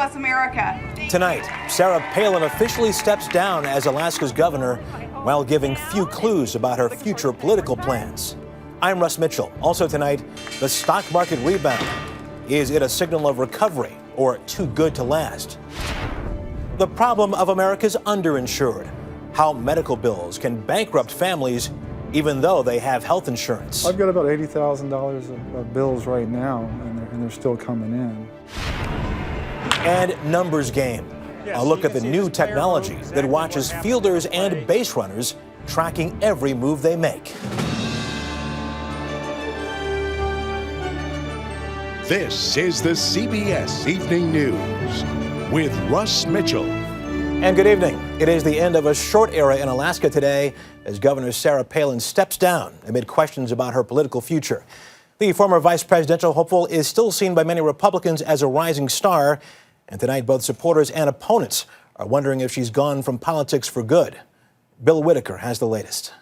bless America. Tonight, Sarah Palin officially steps down as Alaska's governor while giving few clues about her future political plans. I'm Russ Mitchell. Also tonight, the stock market rebound. Is it a signal of recovery or too good to last? The problem of America's underinsured. How medical bills can bankrupt families even though they have health insurance. I've got about $80,000 of bills right now, and they're still coming in. And numbers game. A look at the new technology that watches fielders and base runners tracking every move they make. This is the CBS Evening News with Russ Mitchell. And good evening. It is the end of a short era in Alaska today as Governor Sarah Palin steps down amid questions about her political future. The former vice presidential hopeful is still seen by many Republicans as a rising star. And tonight, both supporters and opponents are wondering if she's gone from politics for good. Bill Whitaker has the latest.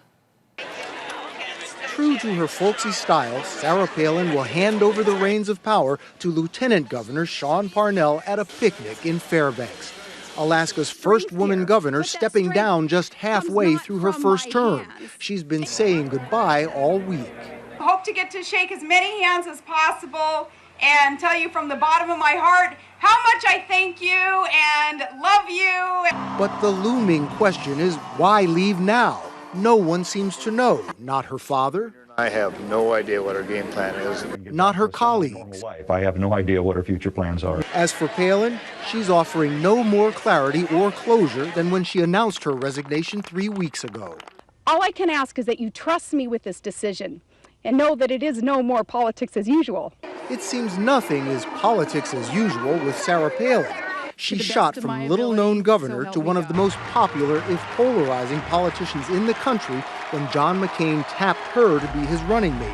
True to her folksy style, Sarah Palin will hand over the reins of power to Lieutenant Governor Sean Parnell at a picnic in Fairbanks. Alaska's first woman governor stepping down just halfway through her first term. She's been saying goodbye all week. I hope to get to shake as many hands as possible and tell you from the bottom of my heart how much I thank you and love you. But the looming question is, why leave now? No one seems to know. Not her father. I have no idea what her game plan is. Not her colleagues. I have no idea what her future plans are. As for Palin, she's offering no more clarity or closure than when she announced her resignation 3 weeks ago. All I can ask is that you trust me with this decision and know that it is no more politics as usual. It seems nothing is politics as usual with Sarah Palin. She shot from little-known governor to one of the most popular, if polarizing, politicians in the country when John McCain tapped her to be his running mate.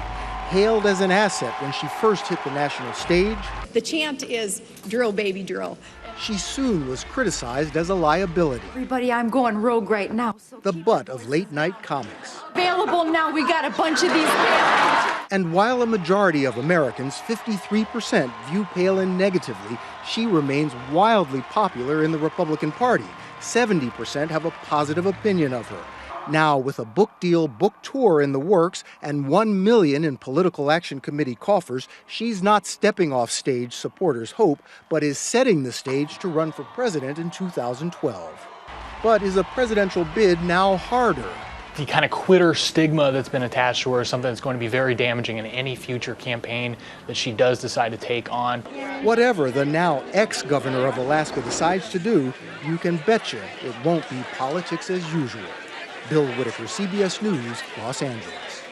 Hailed as an asset when she first hit the national stage. The chant is drill, baby, drill. She soon was criticized as a liability. Everybody, I'm going rogue right now. The butt of late-night comics. Available now, we got a bunch of these. And while a majority of Americans, 53%, view Palin negatively, she remains wildly popular in the Republican Party. 70% have a positive opinion of her. Now, with a book deal, book tour in the works, and $1 million in political action committee coffers, she's not stepping off stage, supporters hope, but is setting the stage to run for president in 2012. But is a presidential bid now harder? The kind of quitter stigma that's been attached to her is something that's going to be very damaging in any future campaign that she does decide to take on. Whatever the now ex-governor of Alaska decides to do, you can betcha it won't be politics as usual. Bill Whitaker, CBS News, Los Angeles.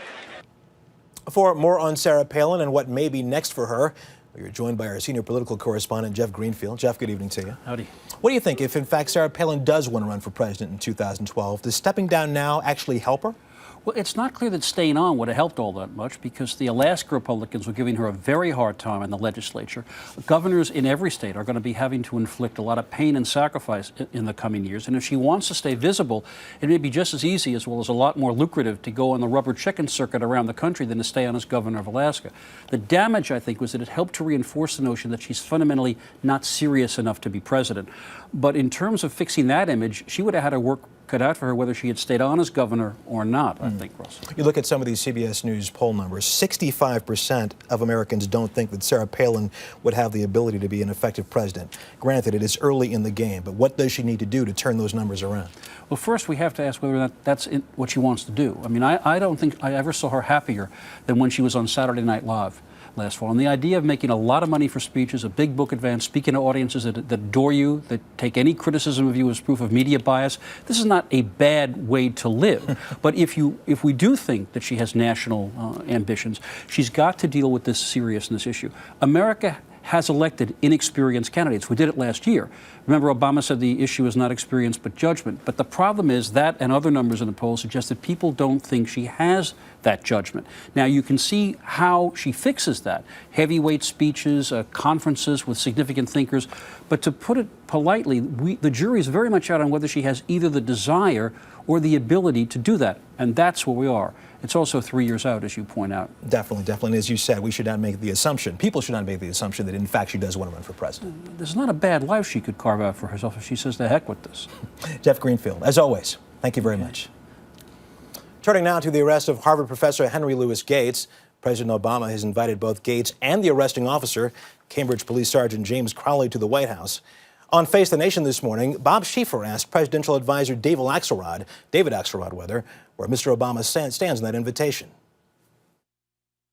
For more on Sarah Palin and what may be next for her, we're joined by our senior political correspondent, Jeff Greenfield. Jeff, good evening to you. Howdy. What do you think if, in fact, Sarah Palin does want to run for president in 2012? Does stepping down now actually help her? Well, it's not clear that staying on would have helped all that much because the Alaska Republicans were giving her a very hard time in the legislature. Governors in every state are going to be having to inflict a lot of pain and sacrifice in the coming years. And if she wants to stay visible, it may be just as easy as well as a lot more lucrative to go on the rubber chicken circuit around the country than to stay on as governor of Alaska. The damage, I think, was that it helped to reinforce the notion that she's fundamentally not serious enough to be president. But in terms of fixing that image, she would have had her work cut out for her whether she had stayed on as governor or not, I think, Russ. You look at some of these CBS News poll numbers, 65% of Americans don't think that Sarah Palin would have the ability to be an effective president. Granted, it is early in the game, but what does she need to do to turn those numbers around? Well, first we have to ask whether or not that's what she wants to do. I mean, I don't think I ever saw her happier than when she was on Saturday Night Live last fall. And the idea of making a lot of money for speeches, a big book advance, speaking to audiences that adore you, that take any criticism of you as proof of media bias, this is not a bad way to live. But if we do think that she has national ambitions, she's got to deal with this seriousness issue. America has elected inexperienced candidates. We did it last year. Remember, Obama said the issue is not experience but judgment. But the problem is that, and other numbers in the poll suggest that people don't think she has that judgment. Now, you can see how she fixes that. Heavyweight speeches, conferences with significant thinkers. But to put it politely, the jury is very much out on whether she has either the desire or the ability to do that. And that's where we are. It's also 3 years out, as you point out. Definitely. And as you said, we should not make the assumption, people should not make the assumption that in fact she does want to run for president. There's not a bad life she could carve out for herself if she says the heck with this. Jeff Greenfield, as always, thank you very much. Turning now to the arrest of Harvard professor Henry Louis Gates. President Obama has invited both Gates and the arresting officer, Cambridge Police Sergeant James Crowley, to the White House. On Face the Nation this morning, Bob Schieffer asked presidential advisor David Axelrod, where Mr. Obama stands in that invitation.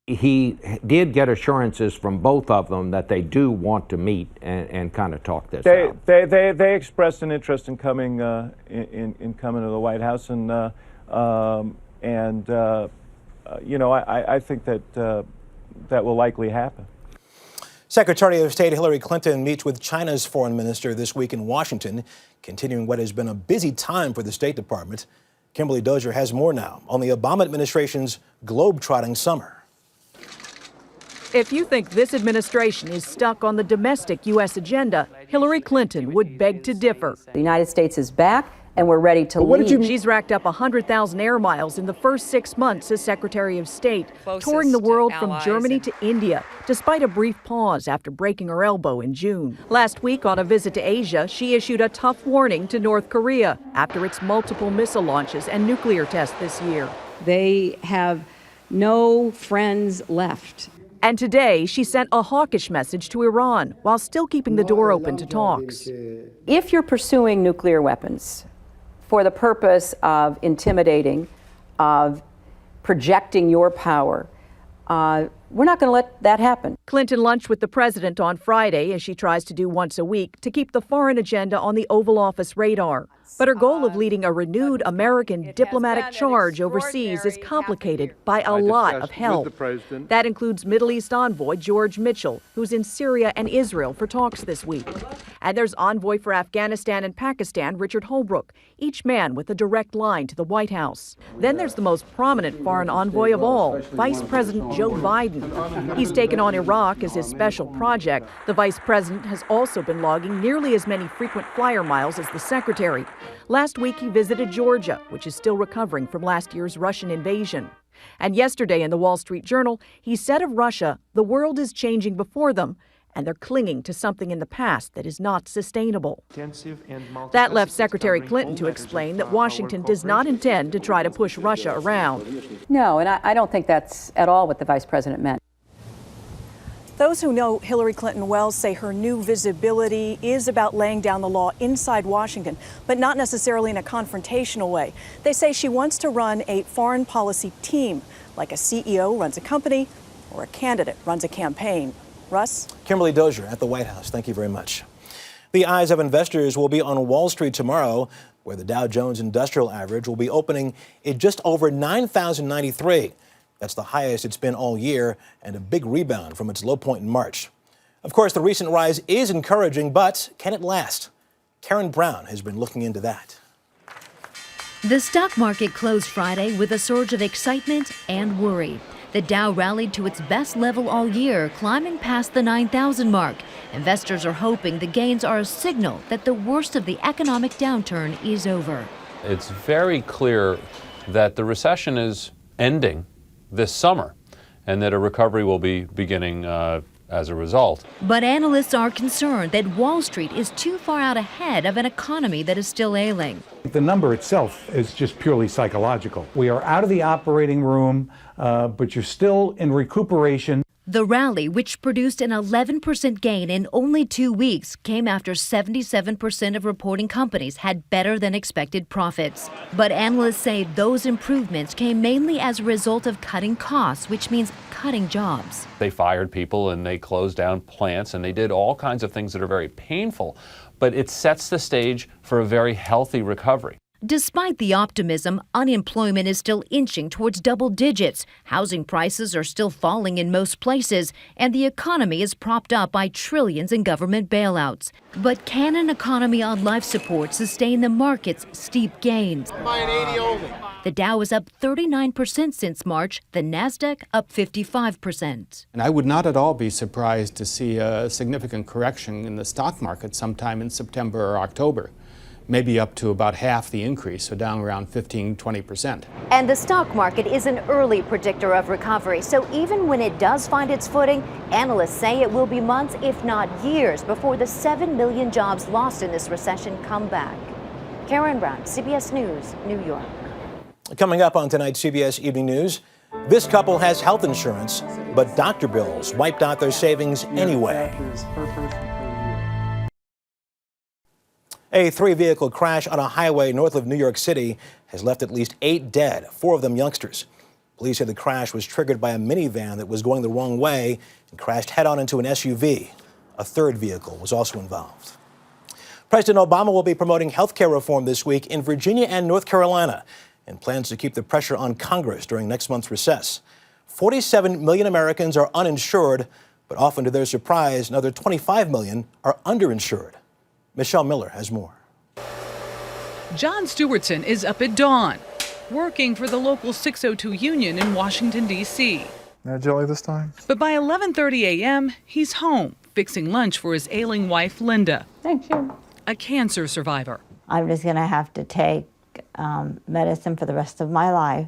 He did get assurances from both of them that they do want to meet and kind of talk this out. They expressed an interest in coming in coming to the White House, and you know, I think that that will likely happen. Secretary of State Hillary Clinton meets with China's foreign minister this week in Washington, continuing what has been a busy time for the State Department. Kimberly Dozier has more now on the Obama administration's globe-trotting summer. If you think this administration is stuck on the domestic U.S. agenda, Hillary Clinton would beg to differ. The United States is back, and we're ready to lead. She's racked up 100,000 air miles in the first 6 months as Secretary of State, touring the world from Germany to India, despite a brief pause after breaking her elbow in June. Last week, on a visit to Asia, she issued a tough warning to North Korea after its multiple missile launches and nuclear tests this year. They have no friends left. And today, she sent a hawkish message to Iran while still keeping the door open to talks. If you're pursuing nuclear weapons for the purpose of intimidating, of projecting your power, we're not going to let that happen. Clinton lunched with the president on Friday, as she tries to do once a week, to keep the foreign agenda on the Oval Office radar. But her goal of leading a renewed American diplomatic charge overseas is complicated by a lot of help. That includes Middle East envoy George Mitchell, who's in Syria and Israel for talks this week. And there's envoy for Afghanistan and Pakistan, Richard Holbrooke, each man with a direct line to the White House. Then there's the most prominent foreign envoy of all, Vice President Joe Biden. He's taken on Iraq as his special project. The vice president has also been logging nearly as many frequent flyer miles as the secretary. Last week, he visited Georgia, which is still recovering from last year's Russian invasion. And yesterday in the Wall Street Journal, he said of Russia, the world is changing before them, and they're clinging to something in the past that is not sustainable. That left Secretary Clinton to explain that Washington does not intend to try to push Russia around. No, and I don't think that's at all what the vice president meant. Those who know Hillary Clinton well say her new visibility is about laying down the law inside Washington, but not necessarily in a confrontational way. They say she wants to run a foreign policy team, like a CEO runs a company or a candidate runs a campaign. Russ? Kimberly Dozier at the White House. Thank you very much. The eyes of investors will be on Wall Street tomorrow, where the Dow Jones Industrial Average will be opening at just over 9,093. That's the highest it's been all year and a big rebound from its low point in March. Of course, the recent rise is encouraging, but can it last? Karen Brown has been looking into that. The stock market closed Friday with a surge of excitement and worry. The Dow rallied to its best level all year, climbing past the 9,000 mark. Investors are hoping the gains are a signal that the worst of the economic downturn is over. It's very clear that the recession is ending this summer, and that a recovery will be beginning as a result. But analysts are concerned that Wall Street is too far out ahead of an economy that is still ailing. The number itself is just purely psychological. We are out of the operating room, but you're still in recuperation. The rally, which produced an 11% gain in only 2 weeks, came after 77% of reporting companies had better than expected profits. But analysts say those improvements came mainly as a result of cutting costs, which means cutting jobs. They fired people and they closed down plants and they did all kinds of things that are very painful, but it sets the stage for a very healthy recovery. Despite the optimism, unemployment is still inching towards double digits. Housing prices are still falling in most places, and the economy is propped up by trillions in government bailouts. But can an economy on life support sustain the market's steep gains? Buying 80 only. The Dow is up 39% since March, the Nasdaq up 55%. And I would not at all be surprised to see a significant correction in the stock market sometime in September or October, maybe up to about half the increase, so down around 15–20%. And the stock market is an early predictor of recovery, so even when it does find its footing, analysts say it will be months, if not years, before the 7 million jobs lost in this recession come back. Karen Brown, CBS News, New York. Coming up on tonight's CBS Evening News, this couple has health insurance, but doctor bills wiped out their savings anyway. A 3-vehicle crash on a highway north of New York City has left at least 8 dead, 4 of them youngsters. Police say the crash was triggered by a minivan that was going the wrong way and crashed head-on into an SUV. A 3rd vehicle was also involved. President Obama will be promoting health care reform this week in Virginia and North Carolina and plans to keep the pressure on Congress during next month's recess. 47 million Americans are uninsured, but often to their surprise, another 25 million are underinsured. Michelle Miller has more. John Stewartson is up at dawn, working for the local 602 union in Washington, D.C. No jelly this time? But by 11:30 a.m., he's home, fixing lunch for his ailing wife, Linda. Thank you. A cancer survivor. I'm just going to have to take medicine for the rest of my life.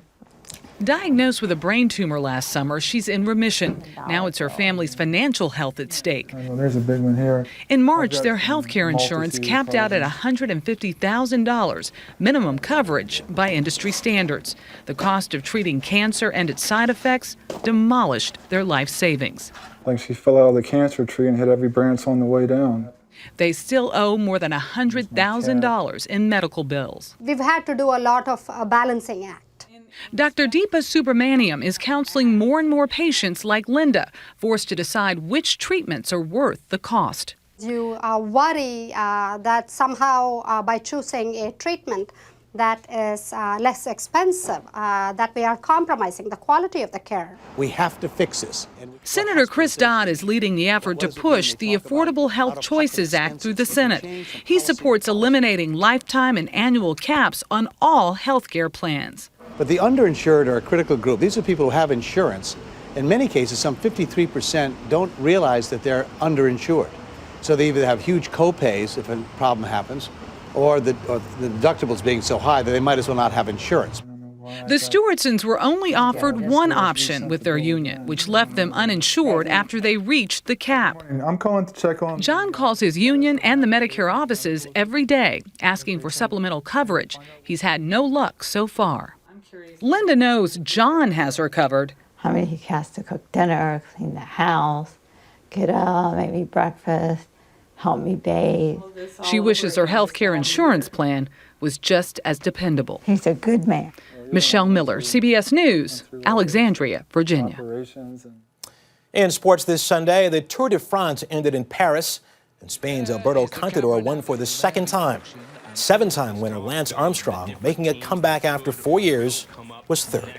Diagnosed with a brain tumor last summer, she's in remission. Now it's her family's financial health at stake. Oh, there's a big one here. In March, their health care insurance capped out at $150,000, minimum coverage by industry standards. The cost of treating cancer and its side effects demolished their life savings. Like she fell out of the cancer tree and hit every branch on the way down. They still owe more than $100,000 in medical bills. We've had to do a lot of balancing act. Dr. Deepa Subramaniam is counseling more and more patients like Linda, forced to decide which treatments are worth the cost. You worry that somehow by choosing a treatment that is less expensive, that we are compromising the quality of the care. We have to fix this. Senator Chris Dodd is leading the effort to push the Affordable Health Choices Act through the Senate. He supports eliminating lifetime and annual caps on all health care plans. But the underinsured are a critical group. These are people who have insurance. In many cases, some 53% don't realize that they're underinsured. So they either have huge co-pays if a problem happens, or the deductibles being so high that they might as well not have insurance. The Stewartsons were only offered one option with their union, which left them uninsured after they reached the cap. I'm calling to check on. John calls his union and the Medicare offices every day, asking for supplemental coverage. He's had no luck so far. Linda knows John has her covered. I mean, he has to cook dinner, clean the house, get up, make me breakfast, help me bathe. She wishes her health care insurance plan was just as dependable. He's a good man. Michelle Miller, CBS News, Alexandria, Virginia. In sports this Sunday, the Tour de France ended in Paris, and Spain's Alberto Contador won for the 2nd time. 7-time winner Lance Armstrong, making a comeback after 4 years, was 3rd.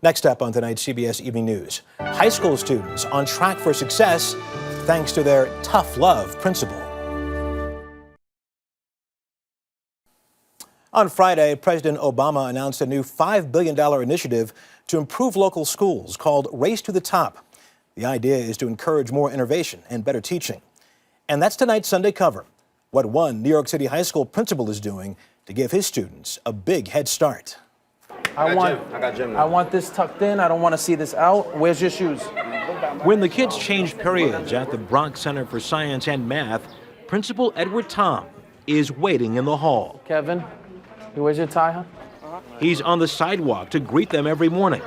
Next up on tonight's CBS Evening News, high school students on track for success thanks to their tough love principle. On Friday, President Obama announced a new $5 billion initiative to improve local schools called Race to the Top. The idea is to encourage more innovation and better teaching. And that's tonight's Sunday Cover, what one New York City high school principal is doing to give his students a big head start. I want this tucked in. I don't want to see this out. Where's your shoes? When the kids changed periods at the Bronx Center for Science and Math, Principal Edward Tom is waiting in the hall. Kevin, where's your tie, huh? He's on the sidewalk to greet them every morning.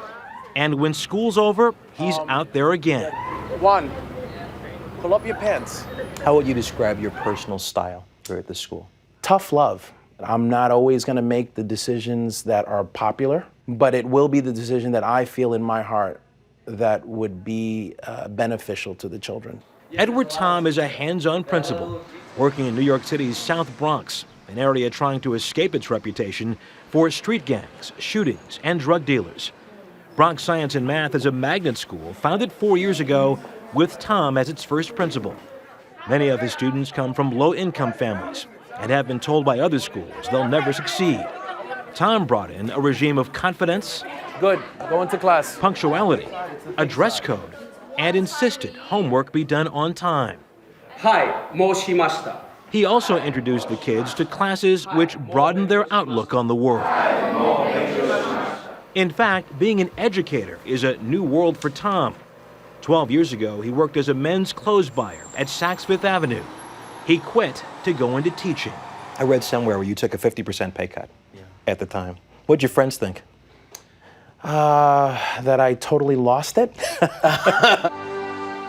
And when school's over, he's out there again. One, pull up your pants. How would you describe your personal style here at the school? Tough love. I'm not always going to make the decisions that are popular, but it will be the decision that I feel in my heart that would be beneficial to the children. Edward Tom is a hands-on principal working in New York City's South Bronx, an area trying to escape its reputation for street gangs, shootings, and drug dealers. Bronx Science and Math is a magnet school founded 4 years ago with Tom as its first principal. Many of his students come from low-income families and have been told by other schools they'll never succeed. Tom brought in a regime of confidence, good, going to class, punctuality, a dress code, and insisted homework be done on time. Hi, moshimashita. He also introduced the kids to classes which broadened their outlook on the world. In fact, being an educator is a new world for Tom. 12 years ago, he worked as a men's clothes buyer at Saks Fifth Avenue. He quit to go into teaching. I read somewhere where you took a 50% pay cut at the time. What'd your friends think? That I totally lost it.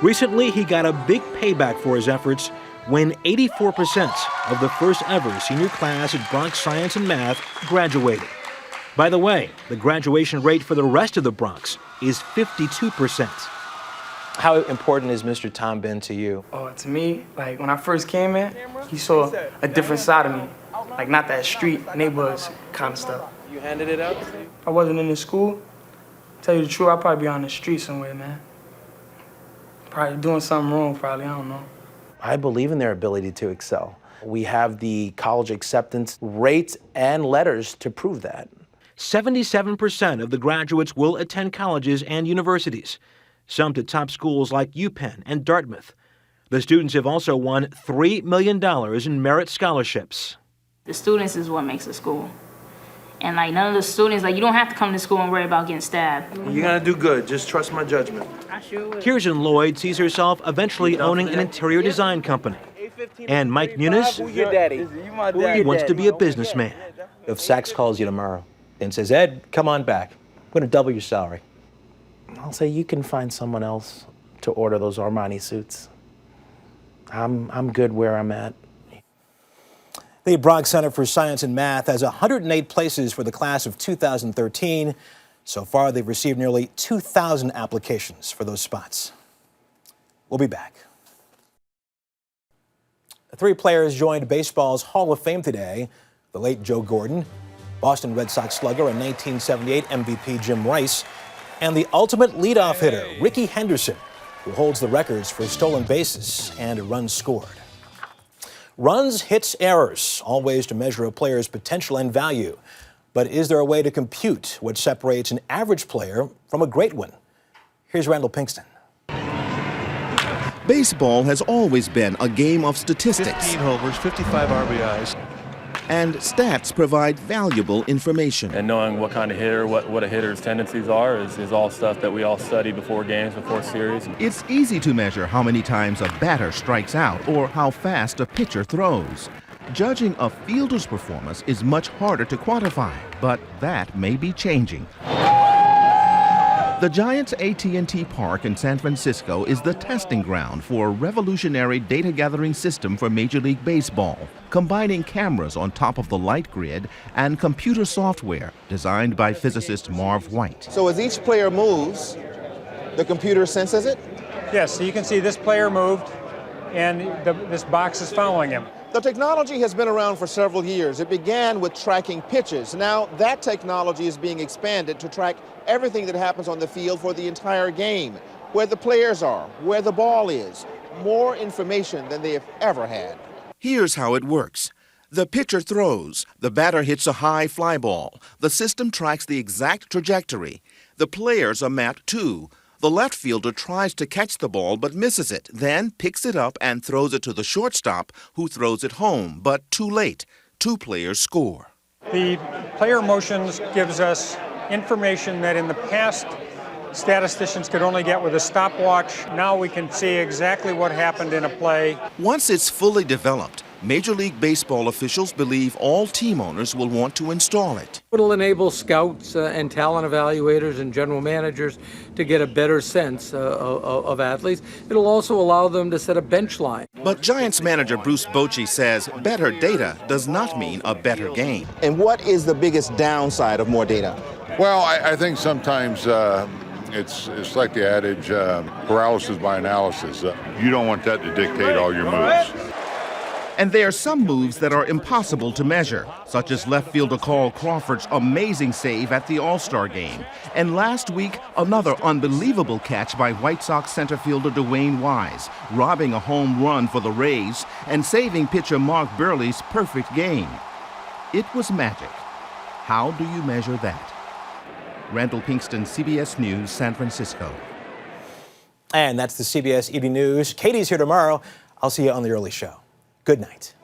Recently, he got a big payback for his efforts when 84% of the first ever senior class at Bronx Science and Math graduated. By the way, the graduation rate for the rest of the Bronx is 52%. How important has Mr. Tom been to you? Oh, to me, like when I first came in, he saw a different side of me. Like not that street, neighborhood kind of stuff. You handed it out? If I wasn't in the school, tell you the truth, I'd probably be on the street somewhere, man. Probably doing something wrong, probably, I don't know. I believe in their ability to excel. We have the college acceptance rates and letters to prove that. 77% of the graduates will attend colleges and universities, some to top schools like UPenn and Dartmouth. The students have also won $3 million in merit scholarships. The students is what makes a school. And like none of the students, like you don't have to come to school and worry about getting stabbed. You're gonna do good, just trust my judgment. I sure will. Kirsten Lloyd sees herself eventually owning an interior design company. And Mike Muniz, he wants to be a businessman. If Saks calls you tomorrow and says, Ed, come on back, I'm gonna double your salary. I'll say you can find someone else to order those Armani suits. I'm good where I'm at. The Bronx Center for Science and Math has 108 places for the class of 2013. So far, they've received nearly 2,000 applications for those spots. We'll be back. 3 players joined baseball's Hall of Fame today. The late Joe Gordon, Boston Red Sox slugger and 1978 MVP Jim Rice, and the ultimate leadoff hitter, Rickey Henderson, who holds the records for stolen bases and runs scored. Runs, hits, errors, all ways to measure a player's potential and value. But is there a way to compute what separates an average player from a great one? Here's Randall Pinkston. Baseball has always been a game of statistics. 15 homers, 55 RBIs. And stats provide valuable information. And knowing what kind of hitter, what a hitter's tendencies are is all stuff that we all study before games, before series. It's easy to measure how many times a batter strikes out or how fast a pitcher throws. Judging a fielder's performance is much harder to quantify, but that may be changing. The Giants' AT&T Park in San Francisco is the testing ground for a revolutionary data gathering system for Major League Baseball, combining cameras on top of the light grid and computer software designed by physicist Marv White. So as each player moves, the computer senses it? Yes, so you can see this player moved and this box is following him. The technology has been around for several years. It began with tracking pitches. Now that technology is being expanded to track everything that happens on the field for the entire game, where the players are, where the ball is, more information than they have ever had. Here's how it works. The pitcher throws, the batter hits a high fly ball. The system tracks the exact trajectory. The players are mapped too. The left fielder tries to catch the ball but misses it, then picks it up and throws it to the shortstop, who throws it home, but too late. 2 players score. The player motions gives us information that in the past statisticians could only get with a stopwatch. Now we can see exactly what happened in a play. Once it's fully developed, Major League Baseball officials believe all team owners will want to install it. It'll enable scouts and talent evaluators and general managers to get a better sense of athletes. It'll also allow them to set a bench line. But Giants manager Bruce Bochy says better data does not mean a better game. And what is the biggest downside of more data? Well, I think sometimes it's like the adage, paralysis by analysis. You don't want that to dictate all your moves. And there are some moves that are impossible to measure, such as left fielder Carl Crawford's amazing save at the All-Star game. And last week, another unbelievable catch by White Sox center fielder Dwayne Wise, robbing a home run for the Rays and saving pitcher Mark Burley's perfect game. It was magic. How do you measure that? Randall Pinkston, CBS News, San Francisco. And that's the CBS Evening News. Katie's here tomorrow. I'll see you on The Early Show. Good night.